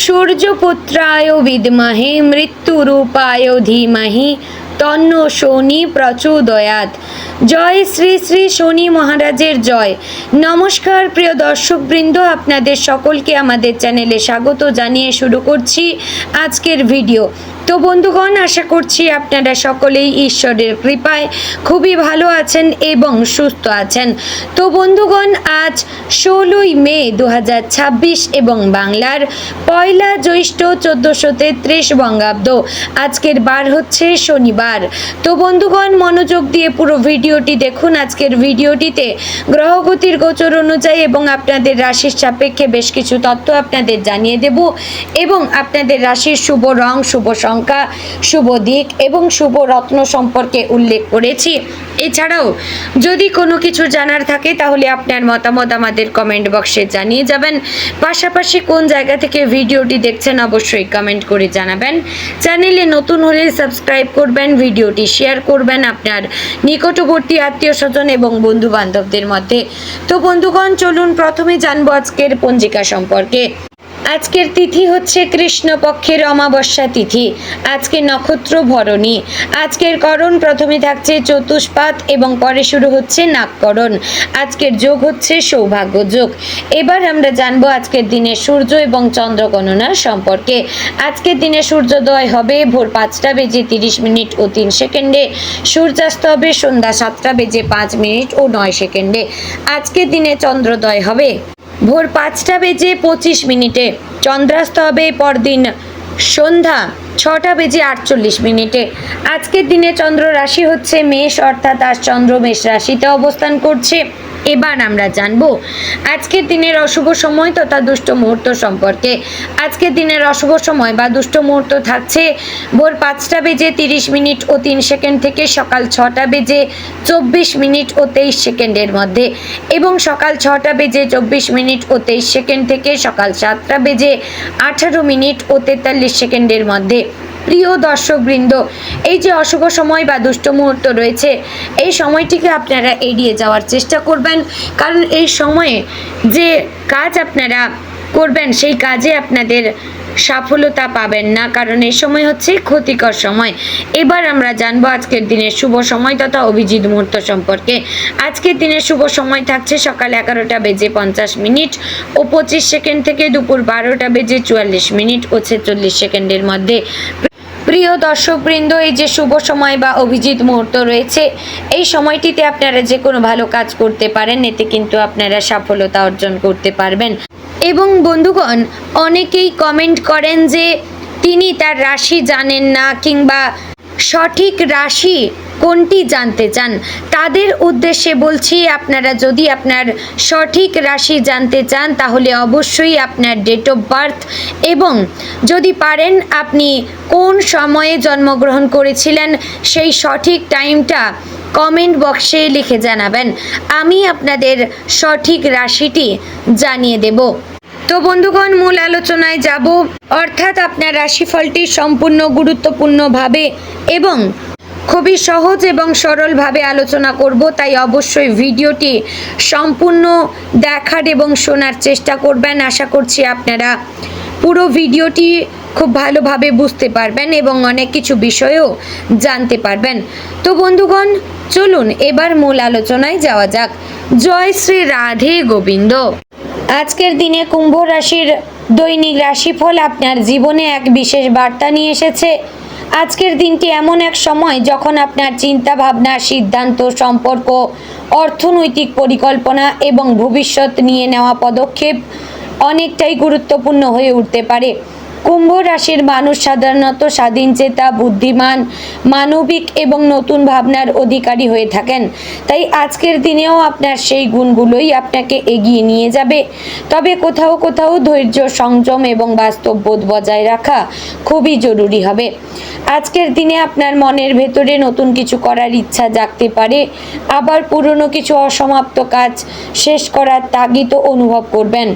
সূর্যপুত্রায় বিদ্মহে মৃত্যুরূপায় ধীমহি তন্ন শনি প্রচোদয়াৎ। জয় শ্রী শ্রী শনি মহারাজের জয়। নমস্কার প্রিয় দর্শকবৃন্দ, আপনাদের সকলকে আমাদের চ্যানেলে স্বাগত জানিয়ে শুরু করছি আজকের ভিডিও। তো বন্ধুগণ, আশা করছি আপনারা সকলেই ঈশ্বরের কৃপায় খুবই ভালো আছেন এবং সুস্থ আছেন। তো বন্ধুগণ, আজ 16ই মে 2026 এবং বাংলার 1 জ্যৈষ্ঠ 1433 বঙ্গাব্দ। আজকের বার হচ্ছে শনিবার। তো বন্ধুগণ, মনোযোগ দিয়ে পুরো ভিডিওটি দেখুন। আজকের ভিডিওটিতে গ্রহগতির গোচর অনুযায়ী এবং আপনাদের রাশির সাপেক্ষে বেশ কিছু তথ্য আপনাদের জানিয়ে দেব এবং আপনাদের রাশির শুভ রং, শুভ সংখ্যা, শুভ দিক এবং শুভ রত্ন সম্পর্কে উল্লেখ করেছি। এছাড়াও যদি কোনো কিছু জানার থাকে তাহলে আপনার মতামত আমাদের কমেন্ট বক্সে জানিয়ে যাবেন। পাশাপাশি কোন জায়গা থেকে ভিডিওটি দেখছেন অবশ্যই কমেন্ট করে জানাবেন। চ্যানেলে নতুন হলে সাবস্ক্রাইব করবেন, ভিডিওটি শেয়ার করবেন আপনার নিকটবর্তী আত্মীয় স্বজন এবং বন্ধু বান্ধবদের মধ্যে। তো বন্ধুগণ, চলুন প্রথমে জানবো আজকের পঞ্জিকা সম্পর্কে। আজকের তিথি হচ্ছে কৃষ্ণপক্ষের অমাবস্যা তিথি। আজকে নক্ষত্র ভরণী। আজকের করণ প্রথমে থাকছে চতুষ্পাত এবং পরে শুরু হচ্ছে নাগকরণ। আজকের যোগ হচ্ছে সৌভাগ্য যোগ। এবার আমরা জানবো আজকের দিনে সূর্য এবং চন্দ্র গণনা সম্পর্কে। আজকের দিনে সূর্যোদয় হবে ভোর 5টা বেজে 30 মিনিট ও 3 সেকেন্ডে। সূর্যাস্ত হবে সন্ধ্যা 7টা বেজে 5 মিনিট ও 9 সেকেন্ডে। আজকের দিনে চন্দ্রোদয় হবে ভোর 5টা বেজে 25 মিনিটে। চন্দ্রাস্ত হবে পরদিন সন্ধ্যা 6টা বেজে 48 মিনিটে। আজকের দিনে চন্দ্র রাশি হচ্ছে মেষ, অর্থাৎ আজ চন্দ্র মেষ রাশিতে অবস্থান করছে। এবার আমরা জানবো আজকের দিনের অশুভ সময় তথা দুষ্ট মুহূর্ত সম্পর্কে। আজকের দিনের অশুভ সময় বা দুষ্ট মুহূর্ত থাকছে ভোর 5টা বেজে 30 মিনিট ও 3 সেকেন্ড থেকে সকাল 6টা বেজে 24 মিনিট ও 23 সেকেন্ডের মধ্যে এবং সকাল 6টা বেজে 24 মিনিট ও 23 সেকেন্ড থেকে সকাল 7টা বেজে 18 মিনিট ও 43 সেকেন্ডের মধ্যে। প্রিয় দর্শকবৃন্দ, এই যে অশুভ সময় বা দুষ্ট মুহূর্ত রয়েছে, এই সময়টিকে আপনারা এড়িয়ে যাওয়ার চেষ্টা করবেন, কারণ এই সময়ে যে কাজ আপনারা করবেন সেই কাজে আপনাদের সফলতা পাবেন না, কারণ এই সময় হচ্ছে ক্ষতিকর সময়। এবার আমরা জানবো আজকের দিনের শুভ সময় তথা অভিজিৎ মুহূর্ত সম্পর্কে। আজকের দিনের শুভ সময় থাকছে সকাল 11টা বেজে 50 মিনিট ও 25 সেকেন্ড থেকে দুপুর 12টা বেজে 44 মিনিট ও 46 সেকেন্ডের মধ্যে। প্রিয় দর্শকবৃন্দ, এই যে শুভ সময় বা অভিজিৎ মুহূর্ত রয়েছে, এই সময়টিতে আপনারা যে কোনো ভালো কাজ করতে পারেন, এতে কিন্তু আপনারা সফলতা অর্জন করতে পারবেন। এবং বন্ধুগণ, অনেকেই কমেন্ট করেন যে তিনি তার রাশি জানেন না কিংবা সঠিক রাশি কোনটি জানতে চান। তাদের উদ্দেশ্যে বলছি, আপনারা যদি আপনার সঠিক রাশি জানতে চান তাহলে অবশ্যই আপনার ডেট অফ বার্থ এবং যদি পারেন আপনি কোন সময়ে জন্মগ্রহণ করেছিলেন সেই সঠিক টাইমটা কমেন্ট বক্সে লিখে জানাবেন। আমি আপনাদের সঠিক রাশিটি জানিয়ে দেব। তো বন্ধুগণ, মূল আলোচনায় যাব, অর্থাৎ আপনার রাশিফলটি সম্পূর্ণ গুরুত্বপূর্ণভাবে এবং খুবই সহজ এবং সরলভাবে আলোচনা করব, তাই অবশ্যই ভিডিওটি সম্পূর্ণ দেখার এবং শোনার চেষ্টা করবেন। আশা করছি আপনারা পুরো ভিডিওটি খুব ভালোভাবে বুঝতে পারবেন এবং অনেক কিছু বিষয়ও জানতে পারবেন। তো বন্ধুগণ, চলুন এবার মূল আলোচনায় যাওয়া যাক। জয় শ্রী রাধে গোবিন্দ। আজকের দিনে কুম্ভ রাশির দৈনিক রাশিফল আপনার জীবনে এক বিশেষ বার্তা নিয়ে এসেছে। আজকের দিনটি এমন এক সময় যখন আপনার চিন্তা ভাবনা, সিদ্ধান্ত, সম্পর্ক, অর্থনৈতিক পরিকল্পনা এবং ভবিষ্যৎ নিয়ে নেওয়া পদক্ষেপ অনেকটাই গুরুত্বপূর্ণ হয়ে উঠতে পারে। কুম্ভ রাশির মানুষ সাধারণত স্বাধীনচেতা, বুদ্ধিমান, মানবিক এবং নতুন ভাবনার অধিকারী হয়ে থাকেন। তাই আজকের দিনেও আপনার সেই গুণগুলোই আপনাকে এগিয়ে নিয়ে যাবে। তবে কোথাও কোথাও ধৈর্য, সংযম এবং বাস্তববোধ বজায় রাখা খুবই জরুরি হবে। আজকের দিনে আপনার মনের ভেতরে নতুন কিছু করার ইচ্ছা জাগতে পারে, আবার পুরনো কিছু অসমাপ্ত কাজ শেষ করার তাগিদ অনুভব করবেন।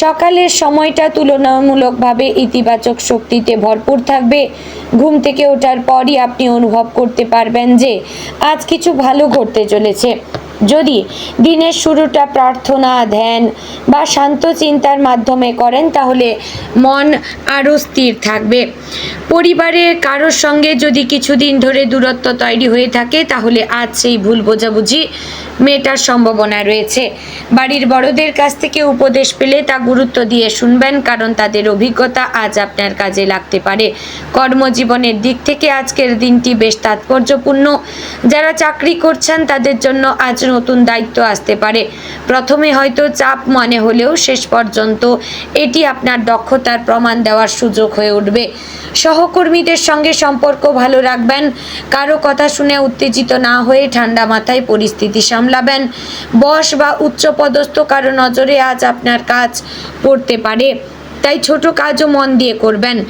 সকালের সময়টা তুলনামূলকভাবে ইতিবাচক শক্তিতে ভরপুর থাকবে। ঘুম থেকে ওঠার পরই আপনি অনুভব করতে পারবেন যে আজ কিছু ভালো ঘটতে চলেছে। যদি দিনের শুরুটা প্রার্থনা, ধ্যান বা শান্ত চিন্তার মাধ্যমে করেন তাহলে মন আরও স্থির থাকবে। পরিবারের কারোর সঙ্গে যদি কিছুদিন ধরে দূরত্ব তৈরি হয়ে থাকে তাহলে আজ সেই ভুল বোঝাবুঝি মেটার সম্ভাবনা রয়েছে। বাড়ির বড়দের কাছ থেকে উপদেশ পেলে তা গুরুত্ব দিয়ে শুনবেন, কারণ তাদের অভিজ্ঞতা আজ আপনার কাজে লাগতে পারে। কর্মজীবনের দিক থেকে আজকের দিনটি বেশ তাৎপর্যপূর্ণ। যারা চাকরি করছেন তাদের জন্য আজ নতুন দায়িত্ব আসতে পারে। প্রথমে হয়তো চাপ মনে হলেও শেষ পর্যন্ত এটি আপনার দক্ষতার প্রমাণ দেওয়ার সুযোগ হয়ে উঠবে। সহকর্মীদের সঙ্গে সম্পর্ক ভালো রাখবেন। কারো কথা শুনে উত্তেজিত না হয়ে ঠান্ডা মাথায় পরিস্থিতি সামলাবেন। বস বা উচ্চপদস্থ কারো নজরে আজ আপনার কাজ পড়তে পারে, তাই ছোট কাজও মন দিয়ে করবেন।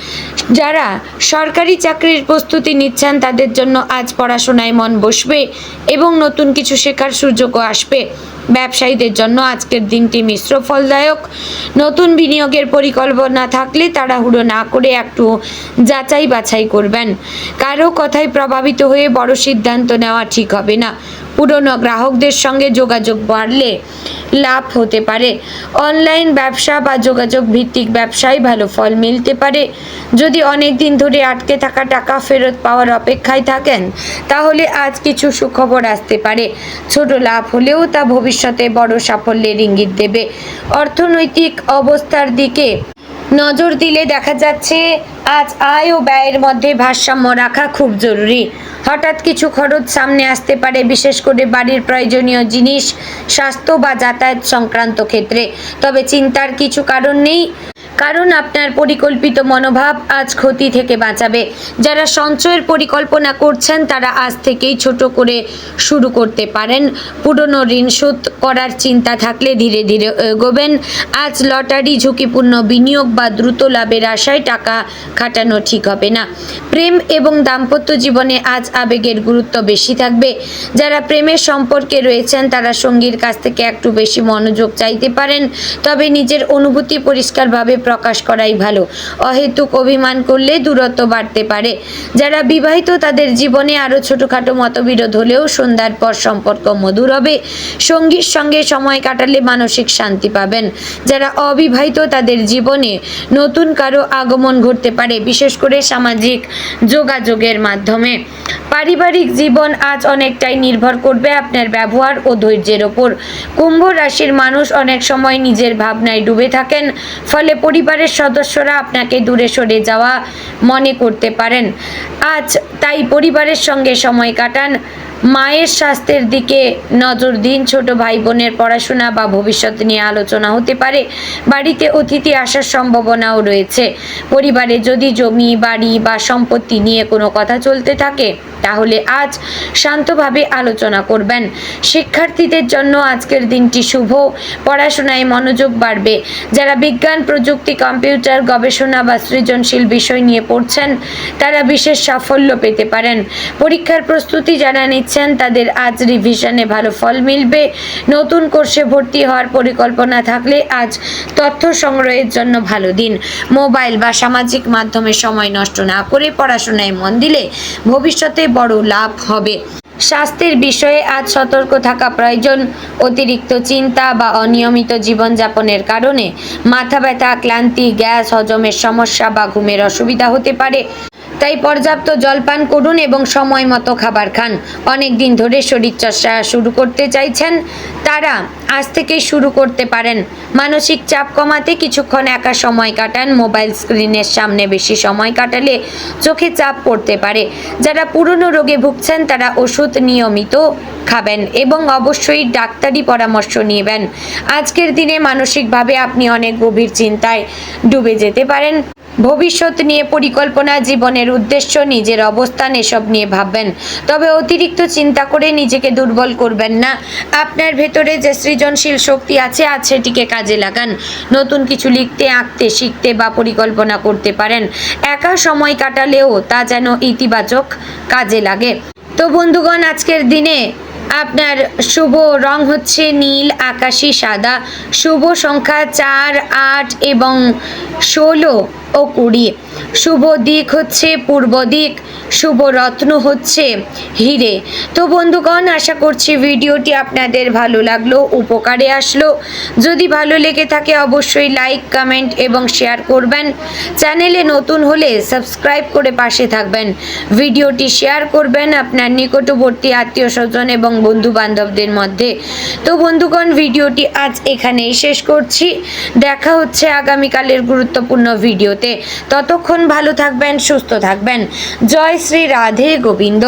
যারা সরকারি চাকরির প্রস্তুতি নিচ্ছেন তাদের জন্য আজ পড়াশোনায় মন বসবে এবং নতুন কিছু শেখার সুযোগও আসবে। ব্যবসায়ীদের জন্য আজকের দিনটি মিশ্র ফলদায়ক। নতুন বিনিয়োগের পরিকল্পনা থাকলে তাড়াহুড়ো না করে একটু যাচাই বাছাই করবেন। কারো কথায় প্রভাবিত হয়ে বড় সিদ্ধান্ত নেওয়া ঠিক হবে না। পুরনো গ্রাহকদের সঙ্গে যোগাযোগ বাড়লে লাভ হতে পারে। অনলাইন ব্যবসা বা যোগাযোগ ভিত্তিক ব্যবসায় ভালো ফল মিলতে পারে। যদি অনেক দিন ধরে আটকে থাকা টাকা ফেরত পাওয়ার অপেক্ষায় থাকেন তাহলে আজ কিছু সুখবর আসতে পারে। ছোট লাভ হলেও তা ভবিষ্যতে বড় সাফল্যের ইঙ্গিত দেবে। অর্থনৈতিক অবস্থার দিকে নজর দিলে দেখা যাচ্ছে আজ আয় ও ব্যয়ের মধ্যে ভারসাম্য রাখা খুব জরুরি। হঠাৎ কিছু খরচ সামনে আসতে পারে, বিশেষ করে বাড়ির প্রয়োজনীয় জিনিস, স্বাস্থ্য বা যাতায়াত সংক্রান্ত ক্ষেত্রে। তবে চিন্তার কিছু কারণ নেই, কারণ আপনার পরিকল্পিত মনোভাব আজ ক্ষতি থেকে বাঁচাবে। যারা সঞ্চয়ের পরিকল্পনা করছেন তারা আজ থেকেই ছোট করে শুরু করতে পারেন। পুরনো ঋণ শোধ করার চিন্তা থাকলে ধীরে ধীরে এগোবেন। আজ লটারি, ঝুঁকিপূর্ণ বিনিয়োগ বা দ্রুত লাভের আশায় টাকা খাটানো ঠিক হবে না। প্রেম এবং দাম্পত্য জীবনে আজ আবেগের গুরুত্ব বেশি থাকবে। যারা প্রেমের সম্পর্কে রয়েছেন তারা সঙ্গীর কাছ থেকে একটু বেশি মনোযোগ চাইতে পারেন, তবে নিজের অনুভূতি পরিষ্কারভাবে প্রকাশ করাই ভালো। অহেতুক অভিমান করলে দূরত্ব বাড়তে পারে। যারা বিবাহিত তাদের জীবনে আরও ছোটখাটো মতবিরোধ হলেও সন্ধ্যার পর সম্পর্ক মধুর হবে। সঙ্গীর সঙ্গে সময় কাটালে মানসিক শান্তি পাবেন। যারা অবিবাহিত তাদের জীবনে নতুন কারো আগমন ঘটতে পারে, বিশেষ করে সামাজিক যোগাযোগের মাধ্যমে। পারিবারিক জীবন আজ অনেকটাই নির্ভর করবে আপনার ব্যবহার ও ধৈর্যের ওপর। কুম্ভ রাশির মানুষ অনেক সময় নিজের ভাবনায় ডুবে থাকেন, ফলে পরিবারের সদস্যরা আপনাকে দূরে সরে যাওয়া মনে করতে পারেন। আজ তাই পরিবারের সঙ্গে সময় কাটান। মায়ের স্বাস্থ্যের দিকে নজর দিন। ছোট ভাই বোনের পড়াশোনা বা ভবিষ্যৎ নিয়ে আলোচনা হতে পারে। বাড়িতে অতিথি আসার সম্ভাবনাও রয়েছে। পরিবারে যদি জমি, বাড়ি বা সম্পত্তি নিয়ে কোনো কথা চলতে থাকে তাহলে আজ শান্তভাবে আলোচনা করবেন। শিক্ষার্থীদের জন্য আজকের দিনটি শুভ। পড়াশোনায় মনোযোগ বাড়বে। যারা বিজ্ঞান, প্রযুক্তি, কম্পিউটার গবেষণা বা সৃজনশীল বিষয় নিয়ে পড়ছেন তারা বিশেষ সাফল্য পেতে পারেন। পরীক্ষার প্রস্তুতি যারা নিচ্ছেন তাদের আজ রিভিশনে ভালো ফল মিলবে। নতুন কোর্সে ভর্তি হওয়ার পরিকল্পনা থাকলে আজ তথ্য সংগ্রহের জন্য ভালো দিন। মোবাইল বা সামাজিক মাধ্যমে সময় নষ্ট না করে পড়াশোনায় মন দিলে ভবিষ্যতে বড় লাভ হবে। স্বাস্থ্যের বিষয়ে আজ সতর্ক থাকা প্রয়োজন। অতিরিক্ত চিন্তা বা অনিয়মিত জীবনযাপনের কারণে মাথা ব্যথা, ক্লান্তি, গ্যাস, হজমের সমস্যা বা ঘুমের অসুবিধা হতে পারে। তাই পর্যাপ্ত জলপান করুন এবং সময় মতো খাবার খান। অনেক দিন ধরে শরীরচর্চা শুরু করতে চাইছেন তারা আজ থেকেই শুরু করতে পারেন। মানসিক চাপ কমাতে কিছুক্ষণ একা সময় কাটান। মোবাইল স্ক্রিনের সামনে বেশি সময় কাটালে চোখে চাপ পড়তে পারে। যারা পুরনো রোগে ভুগছেন তারা ওষুধ নিয়মিত খাবেন এবং অবশ্যই ডাক্তারি পরামর্শ নেবেন। আজকের দিনে মানসিকভাবে আপনি অনেক গভীর চিন্তায় ডুবে যেতে পারেন। ভবিষ্যৎ নিয়ে পরিকল্পনা, জীবনের উদ্দেশ্য, নিজের অবস্থান এসব নিয়ে ভাববেন। তবে অতিরিক্ত চিন্তা করে নিজেকে দুর্বল করবেন না। আপনার ভেতরে যে সৃজনশীল শক্তি আছে আজ সেটিকে কাজে লাগান। নতুন কিছু লিখতে, আঁকতে, শিখতে বা পরিকল্পনা করতে পারেন। একা সময় কাটালেও তা যেন ইতিবাচক কাজে লাগে। তো বন্ধুগণ, আজকের দিনে আপনার শুভ রং হচ্ছে নীল, আকাশি, সাদা। শুভ সংখ্যা 4, 8 এবং 16 ও 20। শুভ দিক হচ্ছে পূর্ব দিক, শুভ রত্ন হচ্ছে হিরে। তো বন্ধুগণ, আশা করছি ভিডিওটি আপনাদের ভালো লাগলো, উপকারে আসলো। যদি ভালো লেগে থাকে অবশ্যই লাইক, কমেন্ট এবং শেয়ার করবেন। চ্যানেলে নতুন হলে সাবস্ক্রাইব করে পাশে থাকবেন। ভিডিওটি শেয়ার করবেন আপনার নিকটবর্তী আত্মীয় স্বজন এবং বন্ধু বান্ধবদের মধ্যে। তো বন্ধুগণ, ভিডিওটি আজ এখানেই শেষ করছি। দেখা হচ্ছে আগামীকালের গুরুত্বপূর্ণ ভিডিওতে। ততক্ষণ ভালো থাকবেন, সুস্থ থাকবেন। জয় শ্রী রাধে গোবিন্দ।